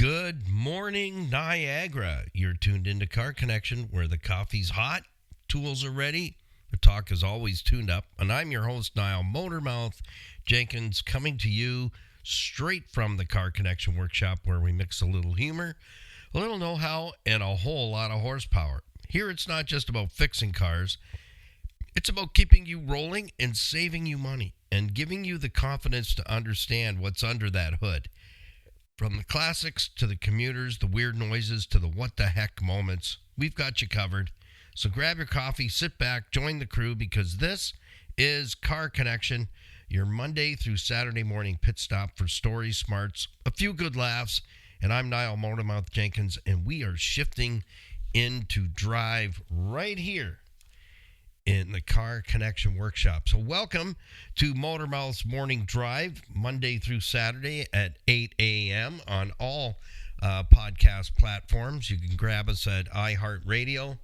Good morning, Niagara. You're tuned into Car Connection, where the coffee's hot, tools are ready, the talk is always tuned up, and I'm your host, Niall Motormouth Jenkins, coming to you straight from the Car Connection workshop, where we mix a little humor, a little know-how, and a whole lot of horsepower. Here, it's not just about fixing cars. It's about keeping you rolling and saving you money and giving you the confidence to understand what's under that hood. From the classics to the commuters, the weird noises to the what the heck moments, we've got you covered. So grab your coffee, sit back, join the crew, because this is Car Connection, your Monday through Saturday morning pit stop for stories, smarts, a few good laughs. And I'm Niall Motormouth Jenkins, and we are shifting into drive right here in the Car Connection workshop. So welcome to Motormouth's Morning Drive, Monday through Saturday at 8 a.m. on all podcast platforms. You can grab us at iHeartRadio,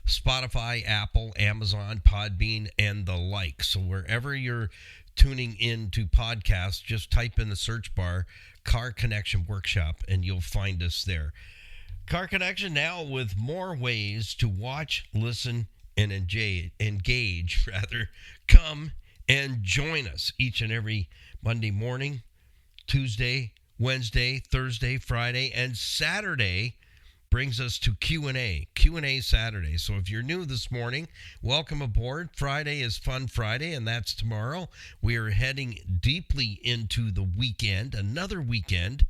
Spotify, Apple, Amazon, Podbean, and the like. So wherever you're tuning in to podcasts, just type in the search bar Car Connection Workshop and you'll find us there. Car Connection now with more ways to watch, listen, and engage. Come and join us each and every Monday morning, Tuesday, Wednesday, Thursday, Friday, and Saturday brings us to Q&A Saturday. So if you're new this morning, welcome aboard. Friday is Fun Friday, and that's tomorrow. We are heading deeply into the weekend, another weekend.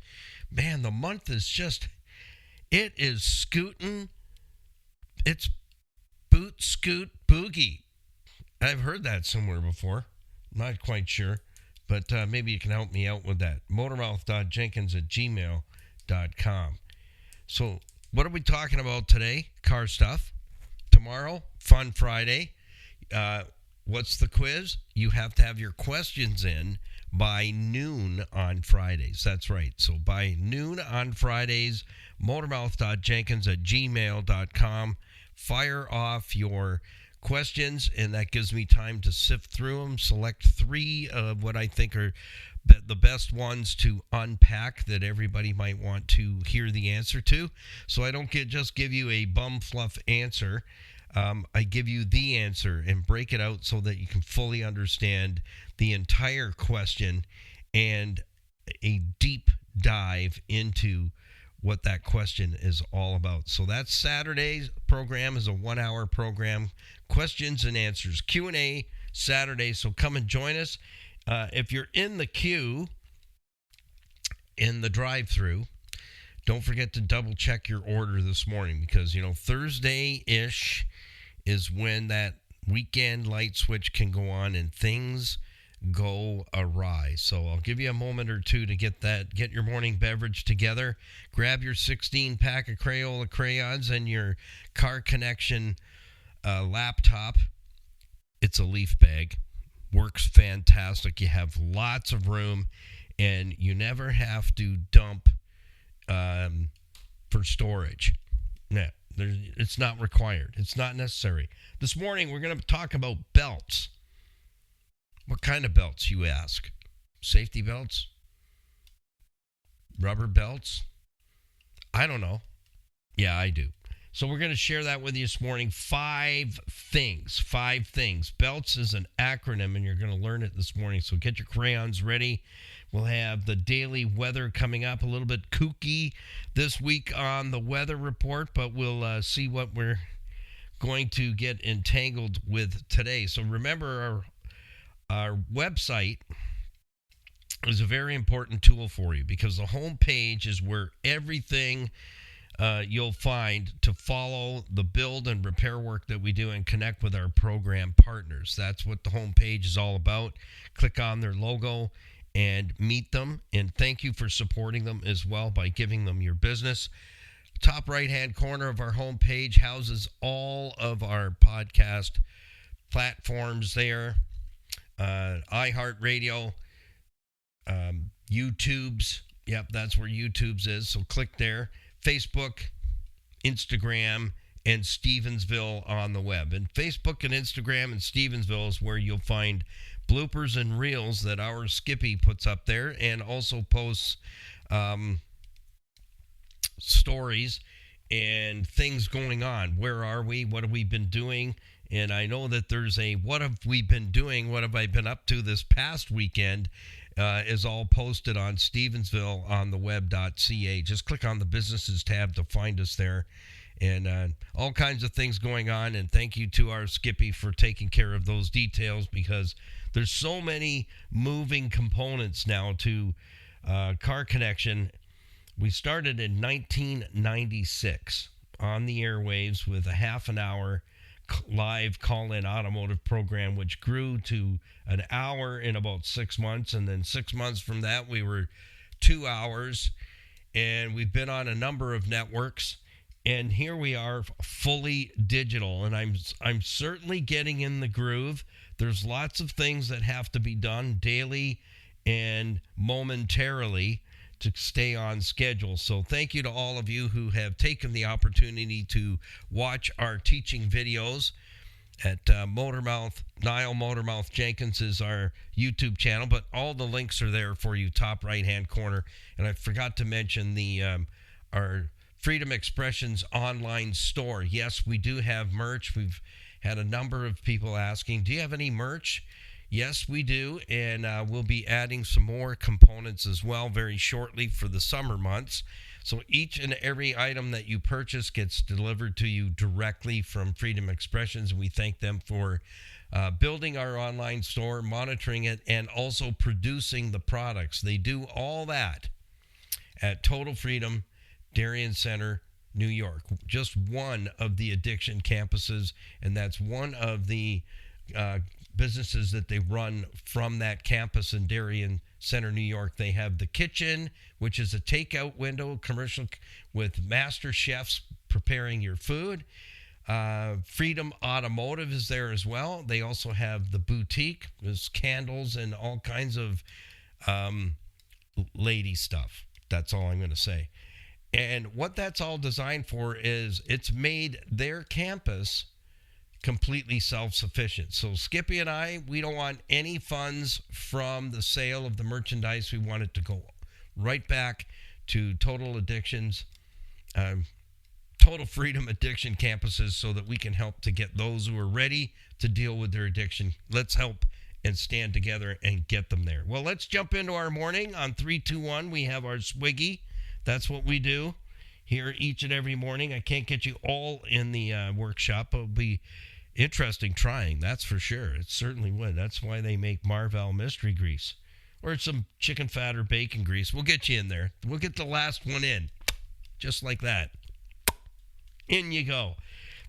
Man, the month is just... It is scooting. It's boot, scoot, boogie. I've heard that somewhere before. Not quite sure, but maybe you can help me out with that. Motormouth.jenkins@gmail.com. So what are we talking about today? Car stuff. Tomorrow, Fun Friday. What's the quiz? You have to have your questions in by noon on Fridays. That's right. So by noon on Fridays, motormouth.jenkins@gmail.com. Fire off your questions, and that gives me time to sift through them, select three of what I think are the best ones to unpack that everybody might want to hear the answer to. So I don't just give you a bum fluff answer. I give you the answer and break it out so that you can fully understand the entire question and a deep dive into what that question is all about. So that's Saturday's program is a 1-hour program, questions and answers, Q&A Saturday. So come and join us. If you're in the queue in the drive-through, don't forget to double check your order this morning, because, Thursday-ish is when that weekend light switch can go on and things go awry. So I'll give you a moment or two to get your morning beverage together. Grab your 16-pack of Crayola crayons and your Car Connection laptop. It's a leaf bag. Works fantastic. You have lots of room, and you never have to dump for storage. No, it's not required. It's not necessary. This morning, we're going to talk about belts. What kind of belts, you ask? Safety belts? Rubber belts? I don't know. Yeah, I do. So we're going to share that with you this morning. 5 things. Belts is an acronym, and you're going to learn it this morning. So get your crayons ready. We'll have the daily weather coming up, a little bit kooky this week on the weather report, but we'll see what we're going to get entangled with today. So remember, our website is a very important tool for you, because the home page is where everything you'll find to follow the build and repair work that we do and connect with our program partners. That's what the home page is all about. Click on their logo and meet them, and thank you for supporting them as well by giving them your business. Top right-hand corner of our home page houses all of our podcast platforms there. iHeartRadio, YouTube's, yep, that's where YouTube's is, so click there. Facebook, Instagram, and Stevensville on the web. And Facebook and Instagram and Stevensville is where you'll find bloopers and reels that our Skippy puts up there, and also posts um, stories and things going on. Where are we? What have we been doing? And I know that there's a what have we been doing? What have I been up to this past weekend? Is all posted on Stevensville on the web.ca. Just click on the businesses tab to find us there. And all kinds of things going on. And thank you to our Skippy for taking care of those details, because there's so many moving components now to Car Connection. We started in 1996 on the airwaves with a half an hour live call-in automotive program, which grew to an hour in about 6 months. And then 6 months from that, we were 2 hours. And we've been on a number of networks. And here we are, fully digital. And I'm certainly getting in the groove. There's lots of things that have to be done daily and momentarily to stay on schedule. So thank you to all of you who have taken the opportunity to watch our teaching videos at Motormouth. Niall Motormouth Jenkins is our YouTube channel, but all the links are there for you, top right-hand corner. And I forgot to mention the our Freedom Expressions online store. Yes, we do have merch. We've had a number of people asking, do you have any merch? Yes, we do, and we'll be adding some more components as well very shortly for the summer months. So each and every item that you purchase gets delivered to you directly from Freedom Expressions. We thank them for building our online store, monitoring it, and also producing the products. They do all that at Total Freedom, Darien Center, New York. Just one of the addiction campuses, and that's one of the businesses that they run from that campus in Darien Center, New York. They have the kitchen, which is a takeout window commercial with master chefs preparing your food. Freedom Automotive is there as well. They also have the boutique. There's candles and all kinds of lady stuff. That's all I'm going to say. And what that's all designed for is it's made their campus completely self-sufficient. So Skippy and I, we don't want any funds from the sale of the merchandise. We want it to go right back to Total Addictions, Total Freedom Addiction campuses, so that we can help to get those who are ready to deal with their addiction. Let's help and stand together and get them there. Well, let's jump into our morning. On 3, 2, 1, we have our Swiggy. That's what we do here each and every morning. I can't get you all in the workshop. It'll be interesting trying, that's for sure. It certainly would. That's why they make Marvel mystery grease, or some chicken fat or bacon grease. We'll get you in there. We'll get the last one in, just like that. In you go.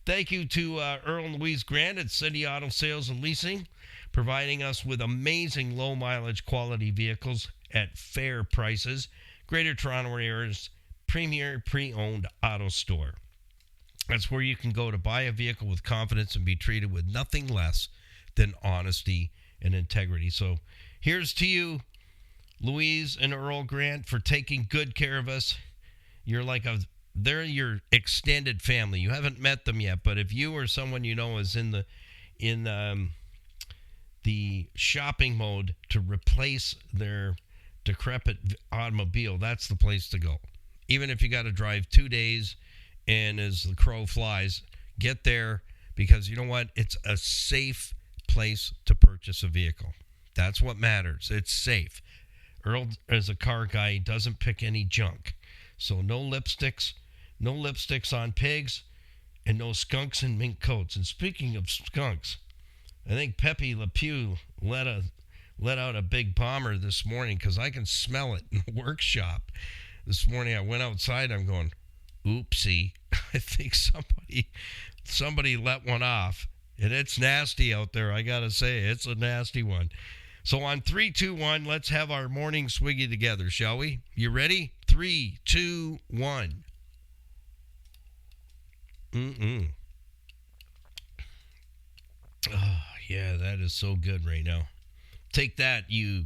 Thank you to Earl and Louise Grant at City Auto Sales and Leasing, providing us with amazing low mileage quality vehicles at fair prices. Greater Toronto Area's premier pre-owned auto store. That's where you can go to buy a vehicle with confidence and be treated with nothing less than honesty and integrity. So here's to you, Louise and Earl Grant, for taking good care of us. They're your extended family. You haven't met them yet, but if you or someone you know is in the shopping mode to replace their decrepit automobile, that's the place to go. Even if you got to drive 2 days, and as the crow flies, get there, because you know what? It's a safe place to purchase a vehicle. That's what matters. It's safe. Earl, as a car guy, he doesn't pick any junk. So no lipsticks on pigs, and no skunks in mink coats. And speaking of skunks, I think Pepe Le Pew let out a big bomber this morning, because I can smell it in the workshop. This morning I went outside, I'm going, oopsie. I think somebody let one off, and it's nasty out there. I gotta say, it's a nasty one. So on 3, 2, 1, let's have our morning Swiggy together, shall we? You ready? 3, 2, 1. Oh, yeah, that is so good right now. Take that, you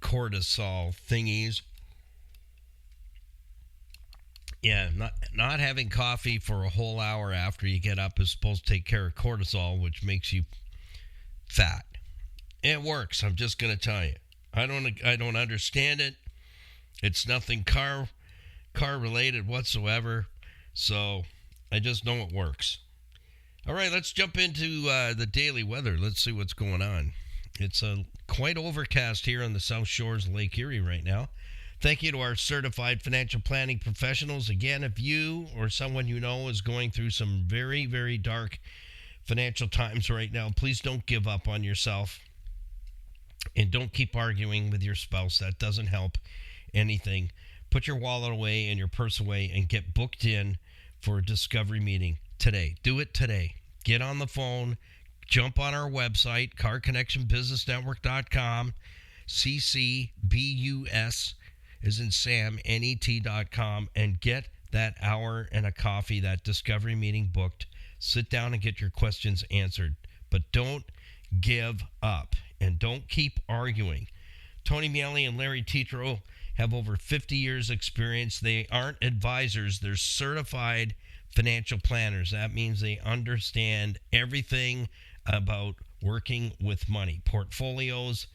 cortisol thingies. Yeah, not having coffee for a whole hour after you get up is supposed to take care of cortisol, which makes you fat. It works. I'm just going to tell you. I don't understand it. It's nothing car related whatsoever. So I just know it works. All right, let's jump into the daily weather. Let's see what's going on. It's quite overcast here on the South Shores of Lake Erie right now. Thank you to our certified financial planning professionals. Again, if you or someone you know is going through some very, very dark financial times right now, please don't give up on yourself and don't keep arguing with your spouse. That doesn't help anything. Put your wallet away and your purse away and get booked in for a discovery meeting today. Do it today. Get on the phone. Jump on our website, carconnectionbusinessnetwork.com, CCBUS is in Sam, net.com, and get that hour and a coffee, that discovery meeting booked. Sit down and get your questions answered. But don't give up and don't keep arguing. Tony Miele and Larry Tetro have over 50 years experience. They aren't advisors. They're certified financial planners. That means they understand everything about working with money, portfolios,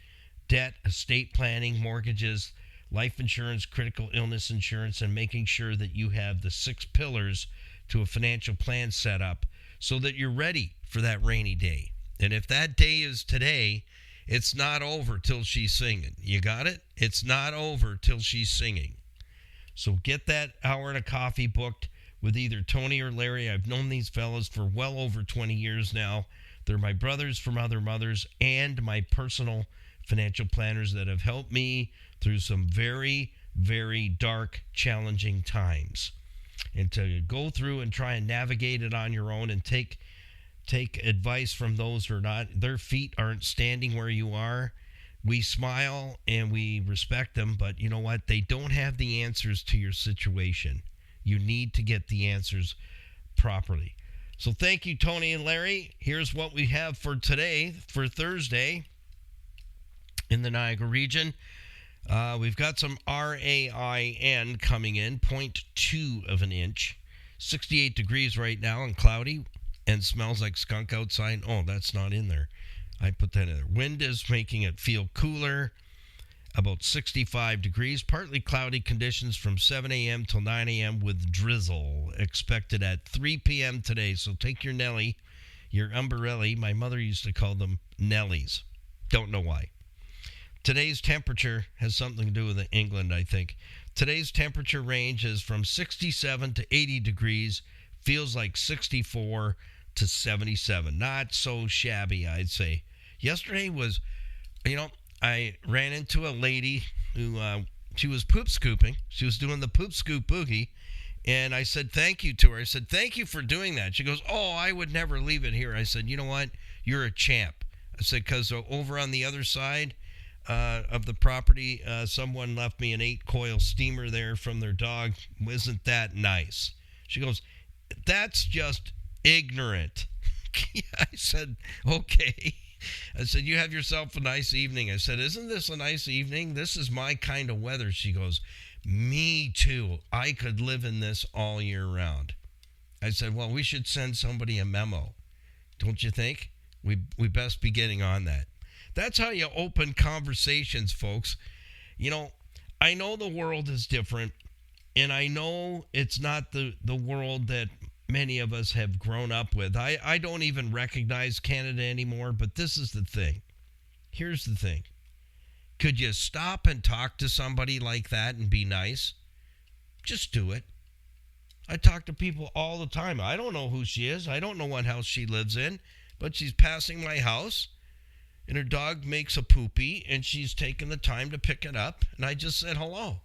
debt, estate planning, mortgages, life insurance, critical illness insurance, and making sure that you have the 6 pillars to a financial plan set up so that you're ready for that rainy day. And if that day is today, it's not over till she's singing. You got it? It's not over till she's singing. So get that hour and a coffee booked with either Tony or Larry. I've known these fellas for well over 20 years now. They're my brothers from other mothers and my personal financial planners that have helped me through some very, very dark, challenging times. And to go through and try and navigate it on your own and take advice from those who are not, their feet aren't standing where you are. We smile and we respect them, but you know what? They don't have the answers to your situation. You need to get the answers properly. So thank you, Tony and Larry. Here's what we have for today, for Thursday in the Niagara region. We've got some RAIN coming in, 0.2 of an inch. 68 degrees right now and cloudy and smells like skunk outside. Oh, that's not in there. I put that in there. Wind is making it feel cooler, about 65 degrees. Partly cloudy conditions from 7 a.m. till 9 a.m. with drizzle expected at 3 p.m. today. So take your Nelly, your umbrella. My mother used to call them Nellies. Don't know why. Today's temperature has something to do with England, I think. Today's temperature range is from 67 to 80 degrees. Feels like 64 to 77. Not so shabby, I'd say. Yesterday was, I ran into a lady who, she was poop scooping. She was doing the poop scoop boogie. And I said thank you to her. I said, thank you for doing that. She goes, oh, I would never leave it here. I said, you know what? You're a champ. I said, because over on the other side of the property, someone left me an 8-coil steamer there from their dog. Isn't that nice? She goes, that's just ignorant. I said, okay. I said, you have yourself a nice evening. I said, isn't this a nice evening? This is my kind of weather. She goes, me too. I could live in this all year round. I said, well, we should send somebody a memo. Don't you think? We best be getting on that. That's how you open conversations, folks. I know the world is different, and I know it's not the world that many of us have grown up with. I don't even recognize Canada anymore, but this is the thing. Here's the thing. Could you stop and talk to somebody like that and be nice? Just do it. I talk to people all the time. I don't know who she is. I don't know what house she lives in, but she's passing my house, and her dog makes a poopy, and she's taken the time to pick it up, and I just said hello.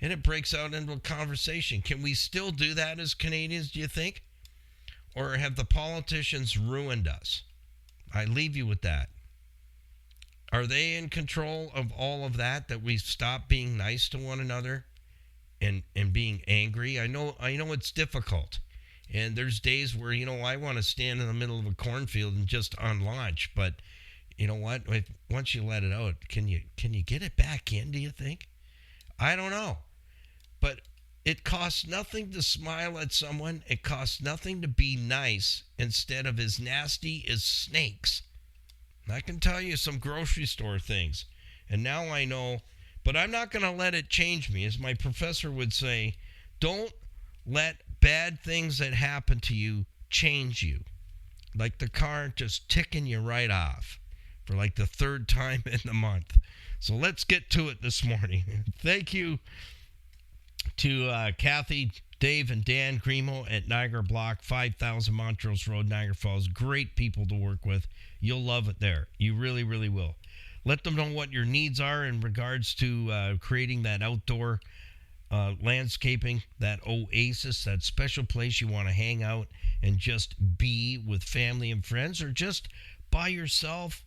And it breaks out into a conversation. Can we still do that as Canadians, do you think? Or have the politicians ruined us? I leave you with that. Are they in control of all of that we stop being nice to one another and being angry? I know it's difficult. And there's days where, I want to stand in the middle of a cornfield and just unlaunch. But you know what? Once you let it out, can you get it back in, do you think? I don't know. But it costs nothing to smile at someone. It costs nothing to be nice instead of as nasty as snakes. I can tell you some grocery store things. And now I know, But I'm not going to let it change me. As my professor would say, don't let bad things that happen to you change you. Like the car just ticking you right off for like the third time in the month. So let's get to it this morning. Thank you to Kathy, Dave, and Dan Grimo at Niagara Block, 5000 Montrose Road, Niagara Falls. Great people to work with. You'll love it there. You really, really will. Let them know what your needs are in regards to creating that outdoor landscaping, that oasis, that special place you want to hang out and just be with family and friends, or just by yourself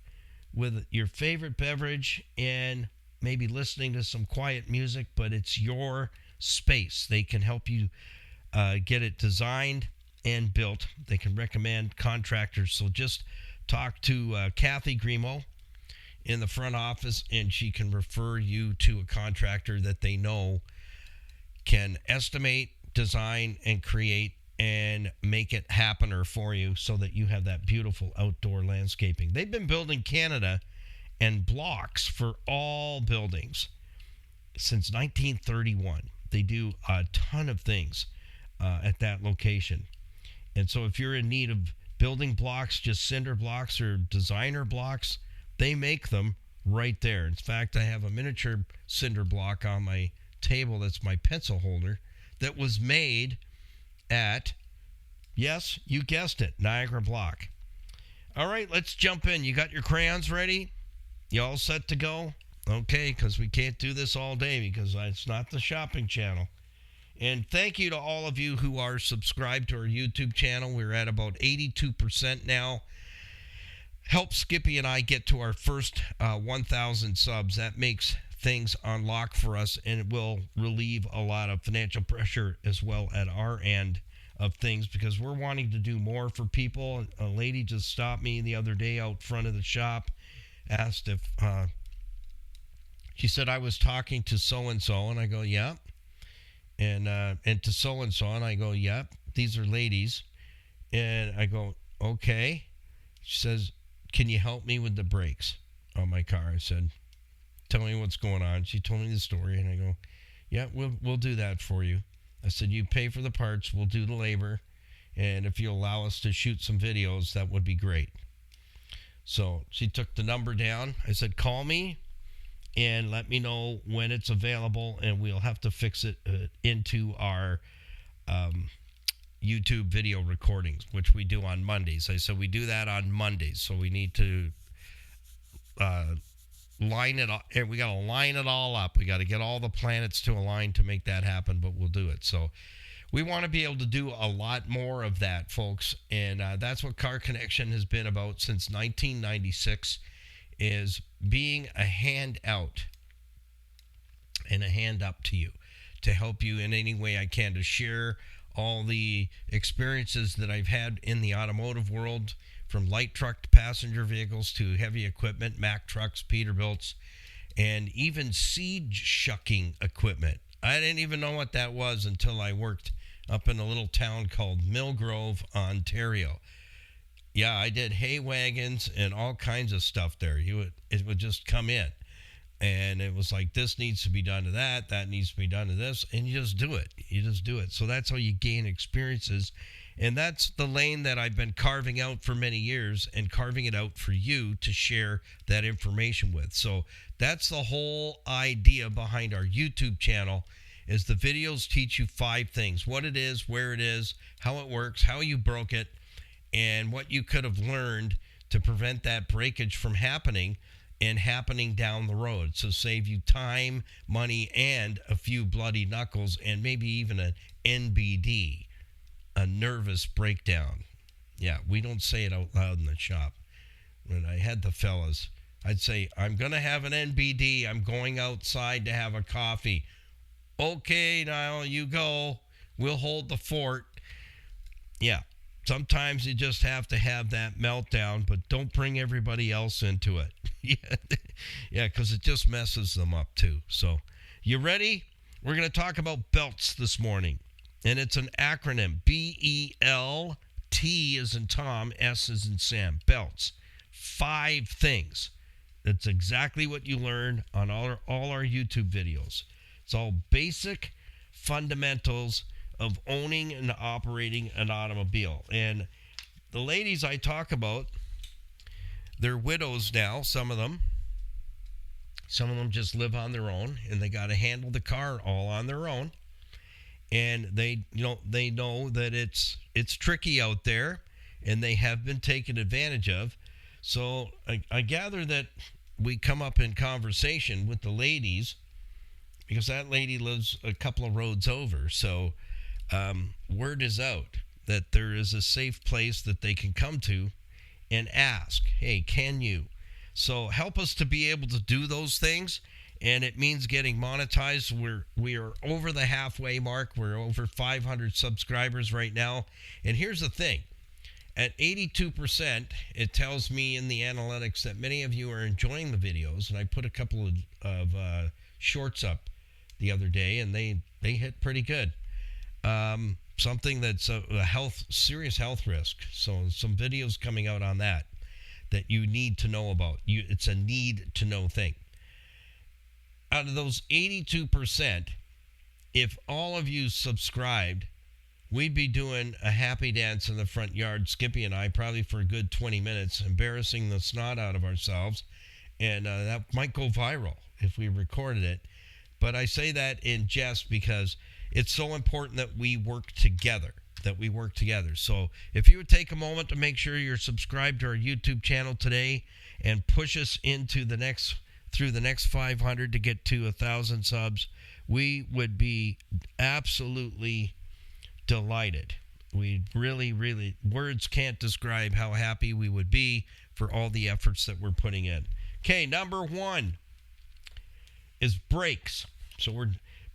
with your favorite beverage and maybe listening to some quiet music, but it's your space. They can help you get it designed and built. They can recommend contractors. So just talk to Kathy Grimo in the front office, and she can refer you to a contractor that they know can estimate, design, and create and make it happen or for you so that you have that beautiful outdoor landscaping. They've been building Canada and blocks for all buildings since 1931. They do a ton of things at that location. And so if you're in need of building blocks, just cinder blocks or designer blocks, they make them right there. In fact, I have a miniature cinder block on my table that's my pencil holder that was made at, yes, you guessed it, Niagara Block. All right, let's jump in. You got your crayons ready? You all set to go? Okay, because we can't do this all day because it's not the shopping channel. And thank you to all of you who are subscribed to our YouTube channel. We're at about 82% now. Help Skippy and I get to our first 1,000 subs. That makes things unlock for us, and it will relieve a lot of financial pressure as well at our end of things, because we're wanting to do more for people. A lady just stopped me the other day out front of the shop, asked if she said I was talking to so-and-so, and I go, yeah, and to so-and-so, and I go, yep, these are ladies, and I go, okay. She says, can you help me with the brakes on my car? I said, tell me what's going on. She told me the story, and I go, yeah, we'll do that for you. I said, you pay for the parts, we'll do the labor, and if you allow us to shoot some videos, that would be great. So she took the number down. I said, call me and let me know when it's available, and we'll have to fix it into our YouTube video recordings, which we do on Mondays. I said we do that on Mondays, so we need to line it up. We got to line it all up. We got to get all the planets to align to make that happen, but we'll do it. So we want to be able to do a lot more of that, folks, and that's what Car Connection has been about since 1996, is being a hand out and a hand up to you to help you in any way I can, to share all the experiences that I've had in the automotive world, from light truck to passenger vehicles to heavy equipment, Mack trucks, Peterbilts, and even seed shucking equipment. I didn't even know what that was until I worked up in a little town called Millgrove, Ontario. Yeah, I did hay wagons and all kinds of stuff there. It would just come in, and it was like, this needs to be done to that, that needs to be done to this, and you just do it. You just do it. So that's how you gain experiences, and that's the lane that I've been carving out for many years, and carving it out for you to share that information with. So that's the whole idea behind our YouTube channel, is the videos teach you 5 things: what it is, where it is, how it works, how you broke it, and what you could have learned to prevent that breakage from happening and happening down the road. So save you time, money, and a few bloody knuckles, and maybe even an NBD, a nervous breakdown. Yeah, we don't say it out loud in the shop. When I had the fellas, I'd say, I'm going to have an NBD. I'm going outside to have a coffee. Okay, now you go. We'll hold the fort. Yeah. Sometimes you just have to have that meltdown, but don't bring everybody else into it. Yeah, because it just messes them up too. So, you ready? We're going to talk about belts this morning, and it's an acronym: BELT as in Tom, S as in Sam. Belts. 5 things It's exactly what you learn on all our YouTube videos. It's all basic fundamentals of owning and operating an automobile. And the ladies I talk about, they're widows now, some of them. Some of them just live on their own, and they got to handle the car all on their own. And they know that it's tricky out there, and they have been taken advantage of. So I gather that we come up in conversation with the ladies, because that lady lives a couple of roads over. So word is out that there is a safe place that they can come to and ask, hey, can you? So help us to be able to do those things. And it means getting monetized. We are over the halfway mark. We're over 500 subscribers right now. And here's the thing. At 82%, it tells me in the analytics that many of you are enjoying the videos. And I put a couple of shorts up the other day, and they hit pretty good. Something that's a serious health risk. So some videos coming out on that you need to know about. It's a need to know thing. Out of those 82%, if all of you subscribed, we'd be doing a happy dance in the front yard, Skippy and I, probably for a good 20 minutes, embarrassing the snot out of ourselves. And that might go viral if we recorded it. But I say that in jest because it's so important that we work together. So if you would take a moment to make sure you're subscribed to our YouTube channel today and push us into through the next 500 to get to 1,000 subs, we would be absolutely delighted. We really, words can't describe how happy we would be for all the efforts that we're putting in. Okay, number 1 is brakes. So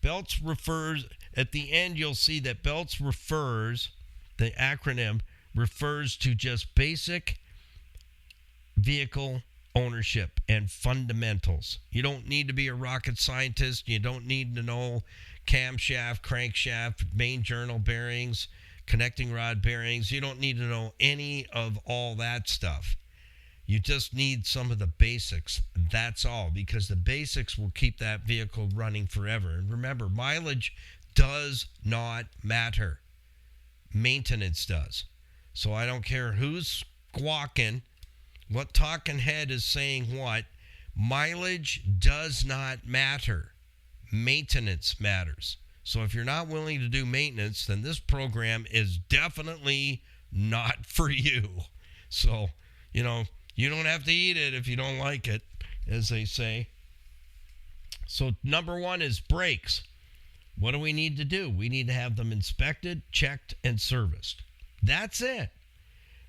belts refers, at the end you'll see that belts refers, the acronym refers to just basic vehicle ownership and fundamentals. You don't need to be a rocket scientist. You don't need to know camshaft, crankshaft, main journal bearings, connecting rod bearings. You don't need to know any of all that stuff. You just need some of the basics. That's all, because the basics will keep that vehicle running forever. And remember, mileage does not matter. Maintenance does. So I don't care who's squawking, what talking head is saying what. Mileage does not matter. Maintenance matters. So if you're not willing to do maintenance, then this program is definitely not for you. So, you don't have to eat it if you don't like it, as they say. So number 1 is brakes. What do we need to do? We need to have them inspected, checked, and serviced. That's it.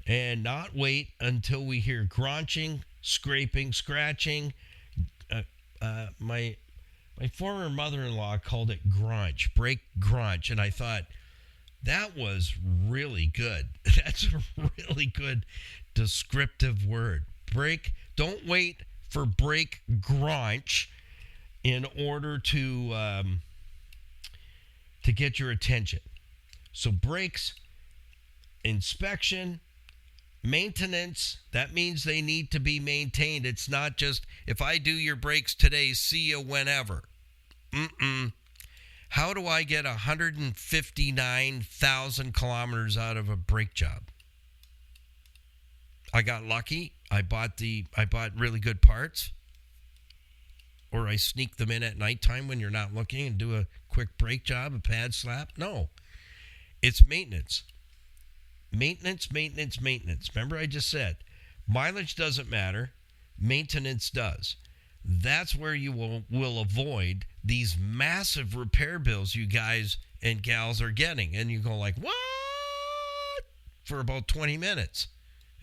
And not wait until we hear gronching, scraping, scratching. My former mother-in-law called it grunch, brake grunch, and I thought, that was really good. That's a really good descriptive word. Brake, don't wait for brake grunch in order to get your attention. So brakes, inspection, maintenance, that means they need to be maintained. It's not just, if I do your brakes today, see you whenever. How do I get 159,000 kilometers out of a brake job? I got lucky. I bought really good parts. Or I sneak them in at nighttime when you're not looking and do a quick brake job, a pad slap. No. It's maintenance. Maintenance. Remember I just said, mileage doesn't matter. Maintenance does. That's where you will avoid these massive repair bills you guys and gals are getting. And you go like, what? For about 20 minutes.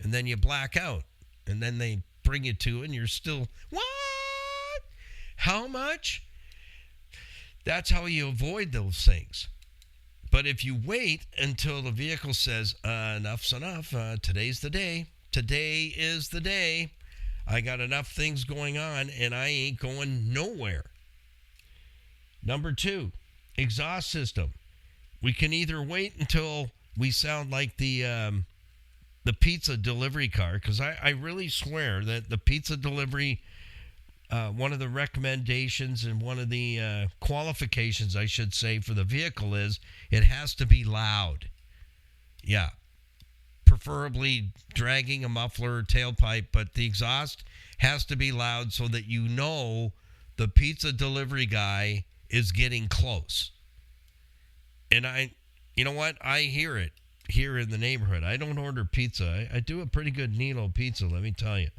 And then you black out. And then they bring you to, and you're still, what? How much? That's how you avoid those things. But if you wait until the vehicle says, enough's enough, today's the day. Today is the day. I got enough things going on, and I ain't going nowhere. Number 2, exhaust system. We can either wait until we sound like the pizza delivery car, because I really swear that the pizza delivery One of the recommendations and one of the qualifications, I should say, for the vehicle is it has to be loud. Yeah. Preferably dragging a muffler or tailpipe, but the exhaust has to be loud so that you know the pizza delivery guy is getting close. And you know what? I hear it here in the neighborhood. I don't order pizza. I do a pretty good Nilo pizza, let me tell you.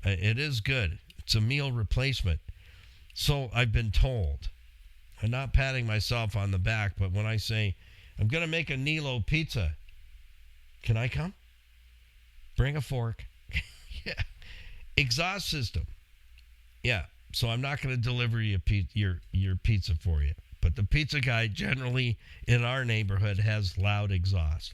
It is good. It's a meal replacement. So I've been told. I'm not patting myself on the back, but when I say, I'm going to make a Nilo pizza, can I come? Bring a fork. Yeah. Exhaust system. Yeah. So I'm not going to deliver you your pizza for you. But the pizza guy generally in our neighborhood has loud exhaust.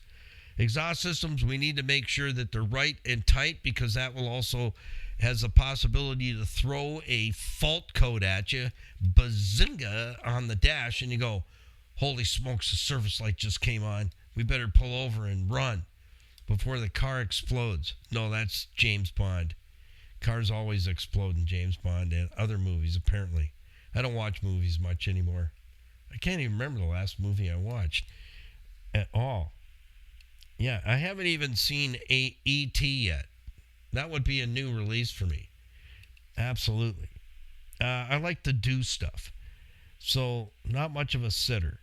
Exhaust systems, we need to make sure that they're right and tight, because that will also has the possibility to throw a fault code at you, bazinga, on the dash, and you go, holy smokes, the service light just came on. We better pull over and run before the car explodes. No, that's James Bond. Cars always explode in James Bond and other movies, apparently. I don't watch movies much anymore. I can't even remember the last movie I watched at all. Yeah, I haven't even seen E.T. yet. That would be a new release for me. Absolutely. I like to do stuff. So, not much of a sitter.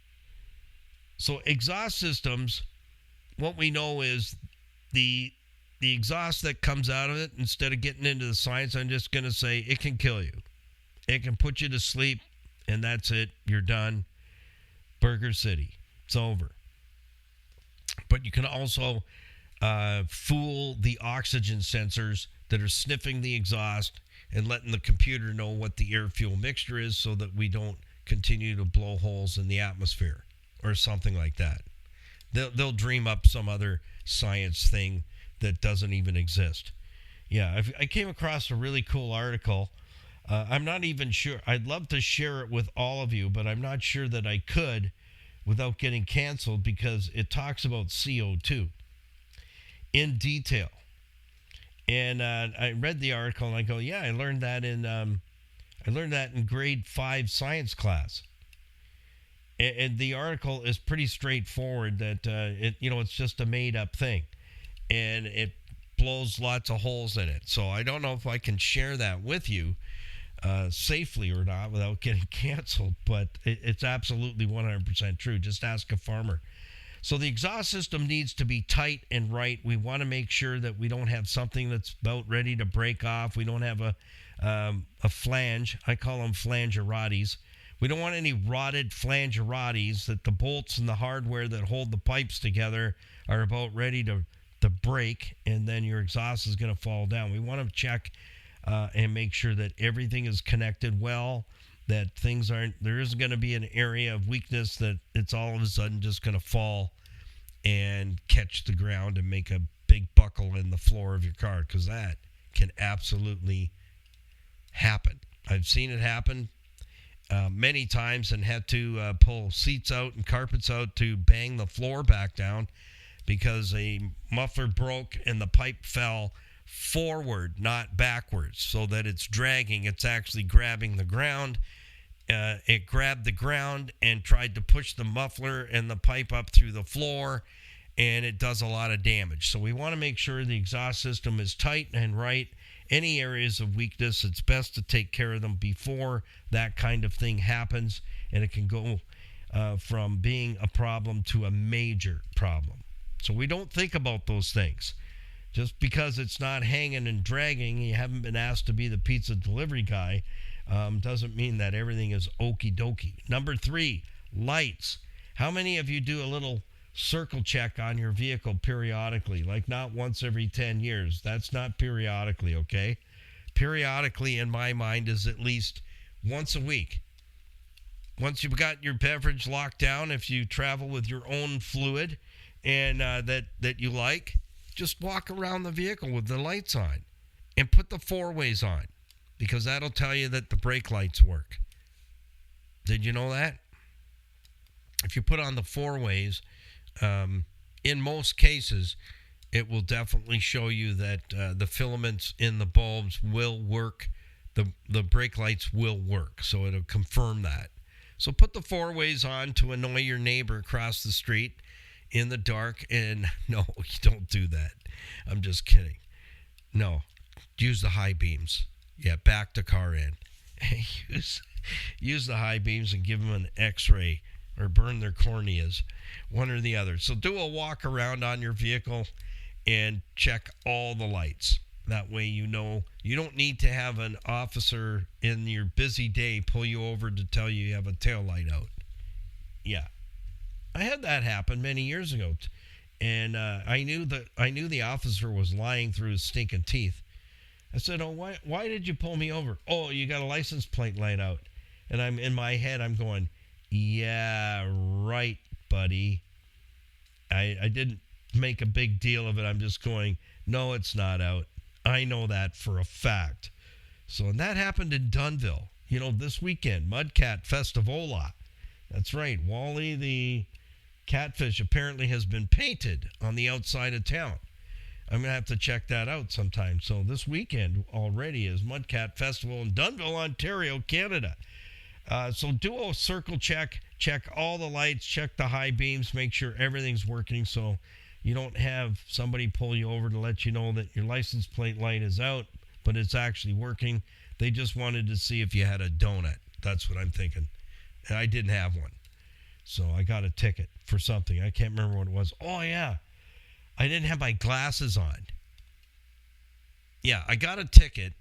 So, exhaust systems, what we know is the exhaust that comes out of it, instead of getting into the science, I'm just going to say it can kill you. It can put you to sleep, and that's it. You're done. Burger City. It's over. But you can also fool the oxygen sensors that are sniffing the exhaust and letting the computer know what the air-fuel mixture is, so that we don't continue to blow holes in the atmosphere or something like that. They'll dream up some other science thing that doesn't even exist. Yeah, I came across a really cool article. I'm not even sure. I'd love to share it with all of you, but I'm not sure that I could without getting canceled, because it talks about CO2 in detail. And I read the article and I go, yeah, I learned that in grade 5 science class. And the article is pretty straightforward, that it's just a made up thing, and it blows lots of holes in it. So I don't know if I can share that with you safely or not without getting canceled, but it's absolutely 100% true. Just ask a farmer. So the exhaust system needs to be tight and right. We want to make sure that we don't have something that's about ready to break off. We don't have a flange. I call them flangeratis. We don't want any rotted flangeratis, that the bolts and the hardware that hold the pipes together are about ready to break, and then your exhaust is going to fall down. We want to check and make sure that everything is connected well, that there isn't going to be an area of weakness that it's all of a sudden just going to fall and catch the ground and make a big buckle in the floor of your car, because that can absolutely happen. I've seen it happen many times, and had to pull seats out and carpets out to bang the floor back down, because a muffler broke and the pipe fell forward, not backwards, so that it's dragging. It's actually grabbing the ground. It grabbed the ground and tried to push the muffler and the pipe up through the floor, and it does a lot of damage. So we want to make sure the exhaust system is tight and right. Any areas of weakness, it's best to take care of them before that kind of thing happens, and it can go from being a problem to a major problem. So we don't think about those things. Just because it's not hanging and dragging, you haven't been asked to be the pizza delivery guy, doesn't mean that everything is okie dokie. Number 3, lights. How many of you do a little circle check on your vehicle periodically? Like, not once every 10 years. That's not periodically, okay? Periodically, in my mind, is at least once a week. Once you've got your beverage locked down, if you travel with your own fluid and that you like, just walk around the vehicle with the lights on and put the 4-ways on, because that'll tell you that the brake lights work. Did you know that? If you put on the 4-ways, in most cases, it will definitely show you that the filaments in the bulbs will work the brake lights will work. So it'll confirm that. So put the 4-ways on to annoy your neighbor across the street in the dark. And no, you don't do that. I'm just kidding. No, use the high beams. Yeah, back the car in. use the high beams and give them an x-ray or burn their corneas, one or the other. So do a walk around on your vehicle and check all the lights. That way you know you don't need to have an officer in your busy day pull you over to tell you have a tail light out. Yeah. I had that happen many years ago. And I knew the officer was lying through his stinking teeth. I said, "Oh, why did you pull me over?" "Oh, you got a license plate light out." And I'm in my head, I'm going, "Yeah, right, buddy." I didn't make a big deal of it. I'm just going, "No, it's not out. I know that for a fact." So, and that happened in Dunnville, this weekend, Mudcat Festivola. That's right. Wally the catfish apparently has been painted on the outside of town. I'm going to have to check that out sometime. So this weekend already is Mudcat Festival in Dunnville, Ontario, Canada. So do a circle check all the lights, check the high beams, make sure everything's working so you don't have somebody pull you over to let you know that your license plate light is out, but it's actually working. They just wanted to see if you had a donut. That's what I'm thinking. And I didn't have one. So I got a ticket for something. I can't remember what it was. Oh, yeah. I didn't have my glasses on. Yeah, I got a ticket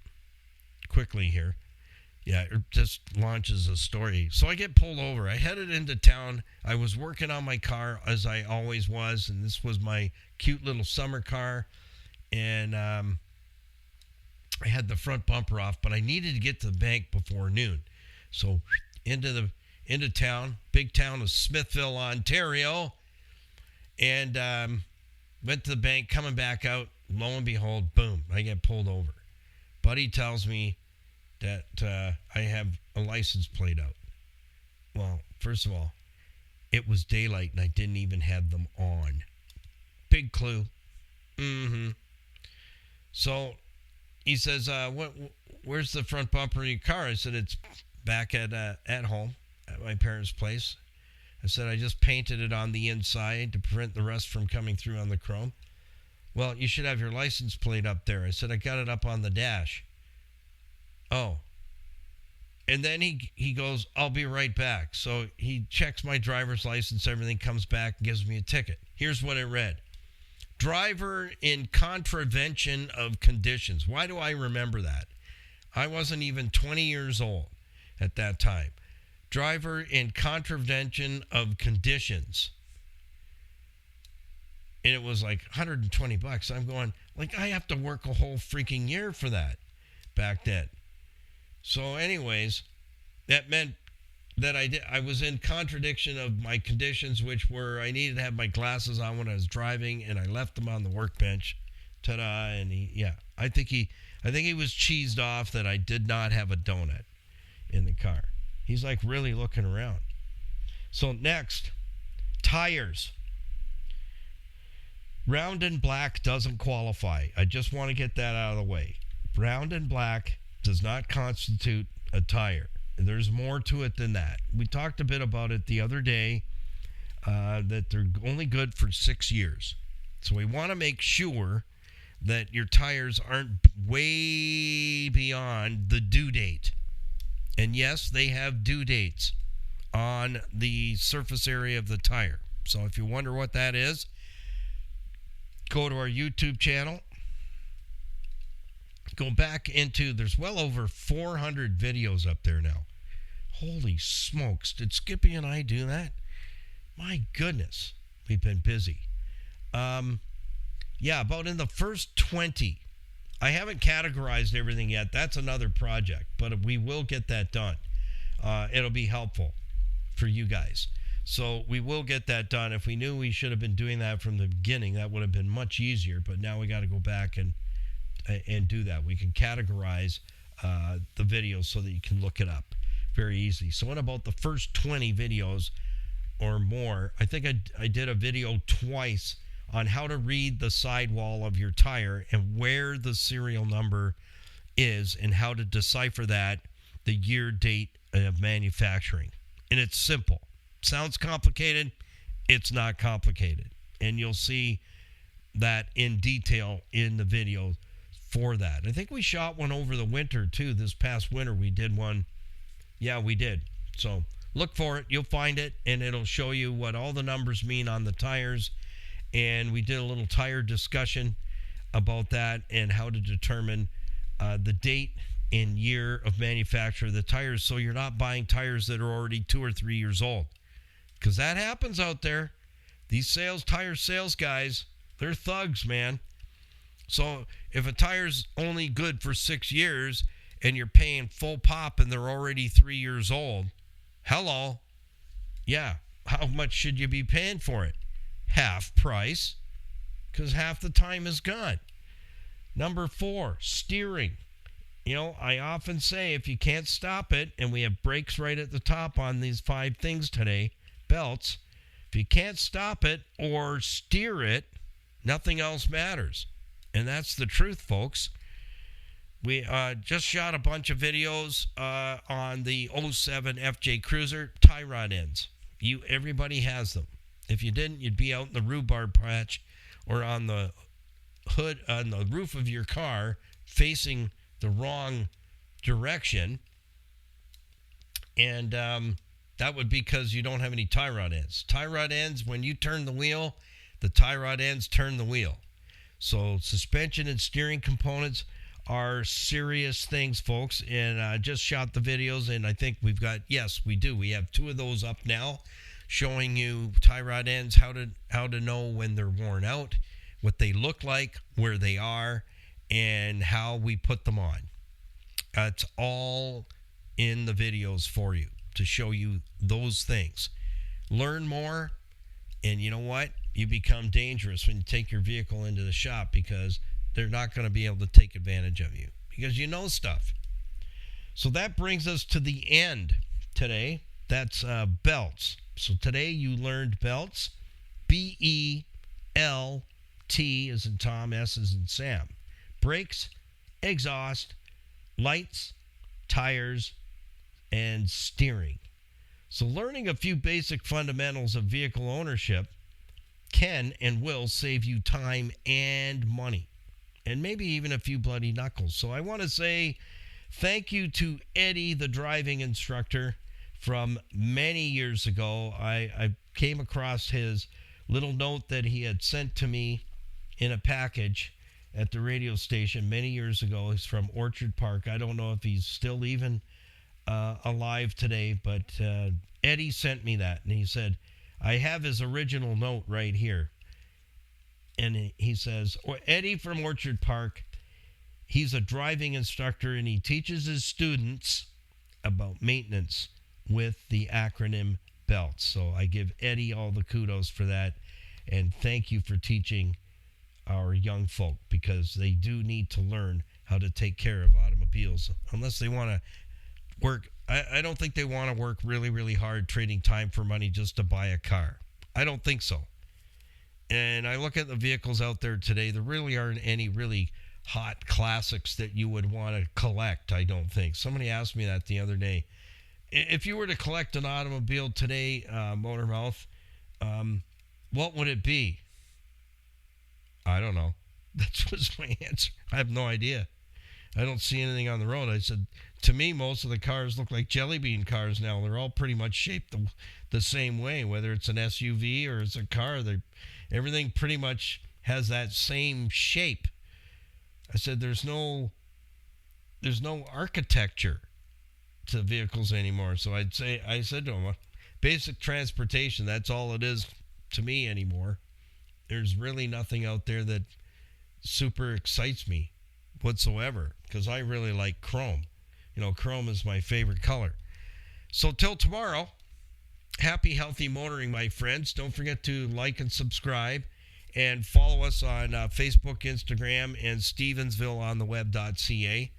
quickly here. Yeah, it just launches a story. So I get pulled over. I headed into town. I was working on my car as I always was, and this was my cute little summer car. And I had the front bumper off, but I needed to get to the bank before noon. So into town, big town of Smithville, Ontario, and went to the bank, coming back out, lo and behold, boom, I get pulled over. Buddy tells me that I have a license plate out. Well, first of all, it was daylight and I didn't even have them on. Big clue. So he says, where's the front bumper of your car? I said, it's back at home at my parents' place. I said, I just painted it on the inside to prevent the rust from coming through on the chrome. Well, you should have your license plate up there. I said, I got it up on the dash. Oh. And then he goes, I'll be right back. So he checks my driver's license, everything, comes back and gives me a ticket. Here's what it read. Driver in contravention of conditions. Why do I remember that? I wasn't even 20 years old at that time. Driver in contravention of conditions. And it was like $120. I'm going, like, I have to work a whole freaking year for that back then. So anyways, that meant that I was in contradiction of my conditions, which were I needed to have my glasses on when I was driving, and I left them on the workbench. Ta-da! And I think he was cheesed off that I did not have a donut in the car. He's like really looking around. So next, tires. Round and black doesn't qualify. I just want to get that out of the way. Round and black does not constitute a tire. There's more to it than that. We talked a bit about it the other day, that they're only good for 6 years. So we want to make sure that your tires aren't way beyond the due date. And yes, they have due dates on the surface area of the tire. So if you wonder what that is, go to our YouTube channel. Go back into, there's well over 400 videos up there now. Holy smokes, did Skippy and I do that? My goodness, we've been busy. About in the first 20. I haven't categorized everything yet. That's another project, but we will get that done. It'll be helpful for you guys. So we will get that done. If we knew we should have been doing that from the beginning, that would have been much easier, but now we got to go back and do that. We can categorize the videos so that you can look it up very easily. So in about the first 20 videos or more, I think I did a video twice on how to read the sidewall of your tire and where the serial number is and how to decipher that, the year date of manufacturing. And it's simple. Sounds complicated. It's not complicated. And you'll see that in detail in the video for that. I think we shot one over the winter too. This past winter we did one. Yeah, we did. So look for it. You'll find it, and it'll show you what all the numbers mean on the tires. And we did a little tire discussion about that and how to determine the date and year of manufacture of the tires, so you're not buying tires that are already 2 or 3 years old, because that happens out there. These tire sales guys, they're thugs, man. So if a tire's only good for 6 years and you're paying full pop and they're already 3 years old, hello, yeah, how much should you be paying for it? Half price, because half the time is gone. Number 4, steering. You know, I often say if you can't stop it, and we have brakes right at the top on these 5 things today, belts, if you can't stop it or steer it, nothing else matters. And that's the truth, folks. We just shot a bunch of videos on the 07 FJ Cruiser tie rod ends. Everybody has them. If you didn't, you'd be out in the rhubarb patch or on the hood, on the roof of your car, facing the wrong direction. And that would be because you don't have any tie rod ends. Tie rod ends, when you turn the wheel, the tie rod ends turn the wheel. So suspension and steering components are serious things, folks. And I just shot the videos, and I think we've got, yes, we do. We have 2 of those up now, showing you tie rod ends, how to know when they're worn out, what they look like, where they are, and how we put them on. It's all in the videos for you to show you those things. Learn more, and you know what? You become dangerous when you take your vehicle into the shop, because they're not going to be able to take advantage of you because you know stuff. So that brings us to the end today. That's belts. So today you learned belts. BELT as in Tom, S as in Sam. Brakes, exhaust, lights, tires, and steering. So learning a few basic fundamentals of vehicle ownership can and will save you time and money, and maybe even a few bloody knuckles. So I want to say thank you to Eddie, the driving instructor from many years ago. I came across his little note that he had sent to me in a package at the radio station many years ago. He's from Orchard Park. I don't know if he's still even alive today, but Eddie sent me that, and he said, I have his original note right here. And he says, Eddie from Orchard Park, he's a driving instructor, and he teaches his students about maintenance with the acronym BELT. So I give Eddie all the kudos for that, and thank you for teaching our young folk, because they do need to learn how to take care of automobiles, unless they want to work. I don't think they want to work really, really hard trading time for money just to buy a car. I don't think so. And I look at the vehicles out there today, there really aren't any really hot classics that you would want to collect, I don't think. Somebody asked me that the other day. If you were to collect an automobile today, Motormouth, what would it be? I don't know. That was my answer. I have no idea. I don't see anything on the road. I said, to me, most of the cars look like jelly bean cars now. They're all pretty much shaped the same way, whether it's an SUV or it's a car. Everything pretty much has that same shape. I said, there's no architecture to vehicles anymore. So I said to him, basic transportation, that's all it is to me anymore. There's really nothing out there that super excites me whatsoever, because I really like chrome. You know, chrome is my favorite color. So till tomorrow, happy, healthy motoring, my friends. Don't forget to like and subscribe, and follow us on Facebook, Instagram, and Stevensvilleontheweb.ca.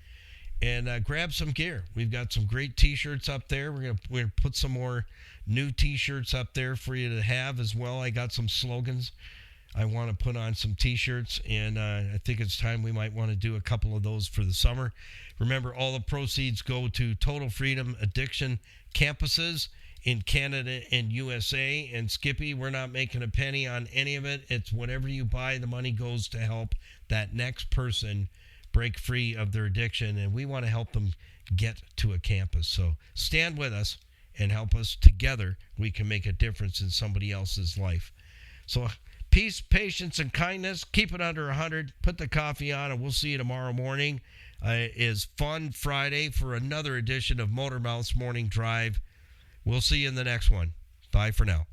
And grab some gear. We've got some great T-shirts up there. We're gonna put some more new T-shirts up there for you to have as well. I got some slogans I want to put on some t-shirts, and I think it's time we might want to do a couple of those for the summer. Remember, all the proceeds go to Total Freedom Addiction campuses in Canada and USA. And Skippy, we're not making a penny on any of it. It's whatever you buy, the money goes to help that next person break free of their addiction, and we want to help them get to a campus. So stand with us and help us. Together we can make a difference in somebody else's life. So peace, patience, and kindness. Keep it under 100. Put the coffee on, and we'll see you tomorrow morning. Is Fun Friday for another edition of Motormouth's Morning Drive. We'll see you in the next one. Bye for now.